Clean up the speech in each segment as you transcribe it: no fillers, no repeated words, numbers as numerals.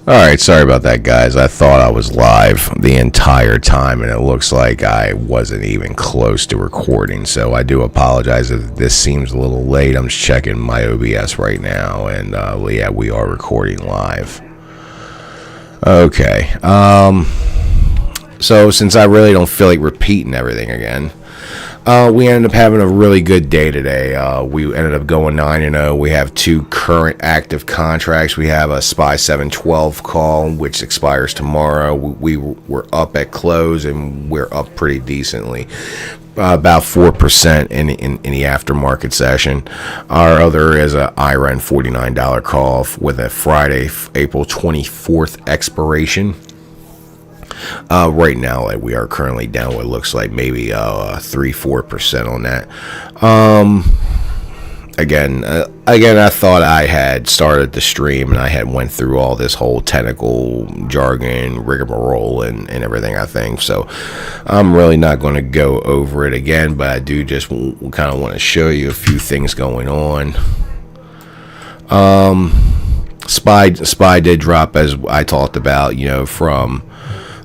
Alright, sorry about that, guys. I thought I was live the entire time, and it looks like I wasn't even close to recording, so I do apologize if this seems a little late. I'm just checking my OBS right now, and yeah, we are recording live. Okay, so since I really don't feel like repeating everything again, we ended up having a really good day today. We ended up going 9-0. We have 2 current active contracts. We have a SPY 712 call, which expires tomorrow. We were up at close, and we're up pretty decently. About 4% in the aftermarket session. Our other is a IREN $49 call with a Friday, April 24th expiration. Right now, like, we are currently down what looks like maybe 3-4% on that. Again, I thought I had started the stream and I had went through all this whole technical jargon, rigmarole, and everything, I think. So I'm really not going to go over it again, but I do just kind of want to show you a few things going on. SPY did drop, as I talked about, from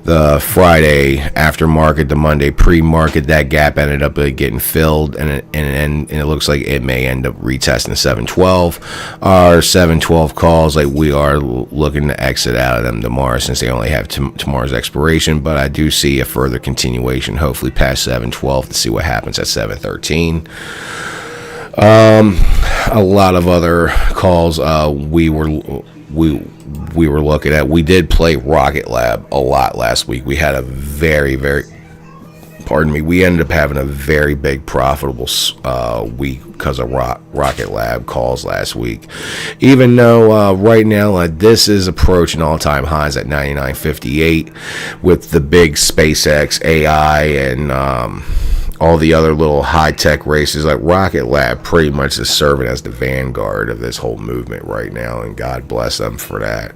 the Friday aftermarket, the Monday pre-market. That gap ended up getting filled, and it looks like it may end up retesting the 712. Our 712 calls, like, we are looking to exit out of them tomorrow, since they only have tomorrow's expiration. But I do see a further continuation, hopefully past 712, to see what happens at 713. A lot of other calls we were looking at. We did play Rocket Lab a lot last week. We had a we ended up having a very big profitable week because of Rocket Lab calls last week. Even though right now this is approaching all-time highs at 99.58 with the big SpaceX AI and all the other little high-tech races. Like, Rocket Lab pretty much is serving as the vanguard of this whole movement right now, and God bless them for that.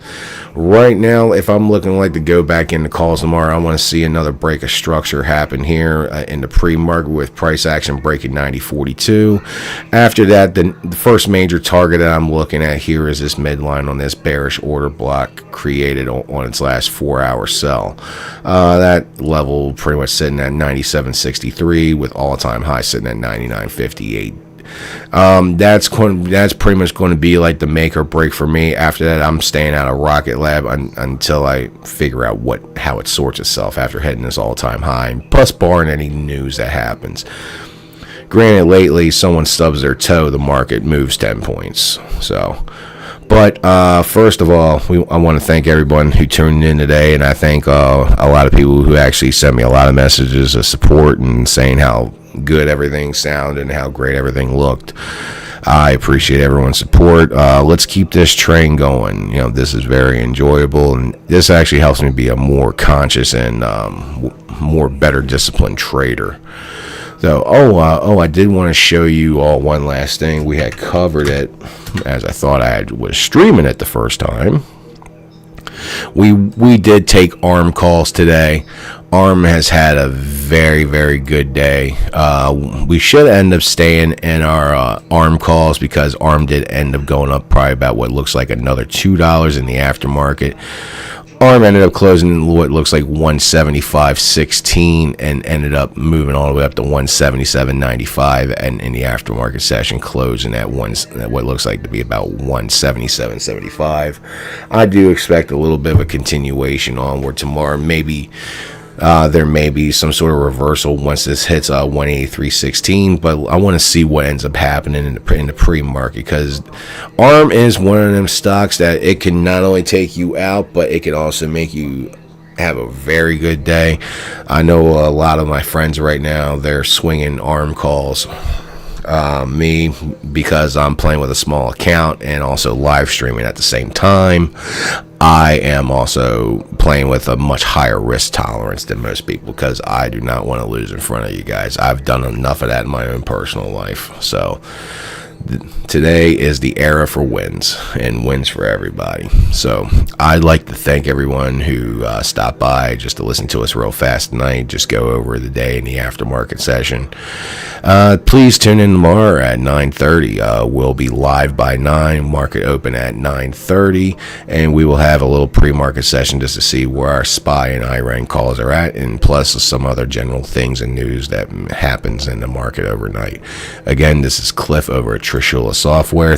Right now, if I'm looking like to go back into calls tomorrow, I want to see another break of structure happen here in the pre-market, with price action breaking 90.42. After that, the first major target that I'm looking at here is this midline on this bearish order block created on its last 4-hour sell. That level pretty much sitting at 97.63, with all-time high sitting at 99.58. That's pretty much going to be like the make or break for me. After that, I'm staying out of Rocket Lab until I figure out how it sorts itself after hitting this all-time high, plus barring any news that happens. Granted, lately someone stubs their toe, the market moves 10 points. But first of all, I want to thank everyone who tuned in today, and I thank a lot of people who actually sent me a lot of messages of support and saying how good everything sounded and how great everything looked. I appreciate everyone's support. Let's keep this train going. This is very enjoyable, and this actually helps me be a more conscious and more better disciplined trader. So, I did want to show you all one last thing. We had covered it, as I thought I was streaming it the first time. We did take ARM calls today. ARM has had a very, very good day. We should end up staying in our ARM calls, because ARM did end up going up probably about what looks like another $2 in the aftermarket. ARM ended up closing what looks like 175.16 and ended up moving all the way up to 177.95, and in the aftermarket session closing at what looks like to be about 177.75. I do expect a little bit of a continuation onward tomorrow, maybe There may be some sort of reversal once this hits 183.16, but I want to see what ends up happening in the pre-market, because ARM is one of them stocks that it can not only take you out, but it can also make you have a very good day. I know a lot of my friends right now, they're swinging ARM calls. Me, because I'm playing with a small account and also live streaming at the same time, I am also playing with a much higher risk tolerance than most people, because I do not want to lose in front of you guys. I've done enough of that in my own personal life. So today is the era for wins, and wins for everybody. So I'd like to thank everyone who stopped by just to listen to us real fast tonight, just go over the day in the aftermarket session. Please tune in tomorrow at 9:30. We'll be live by 9, market open at 9:30, and we will have a little pre-market session just to see where our SPY and IRAN calls are at, and plus some other general things and news that happens in the market overnight. Again, this is Cliff over at Trishula Software.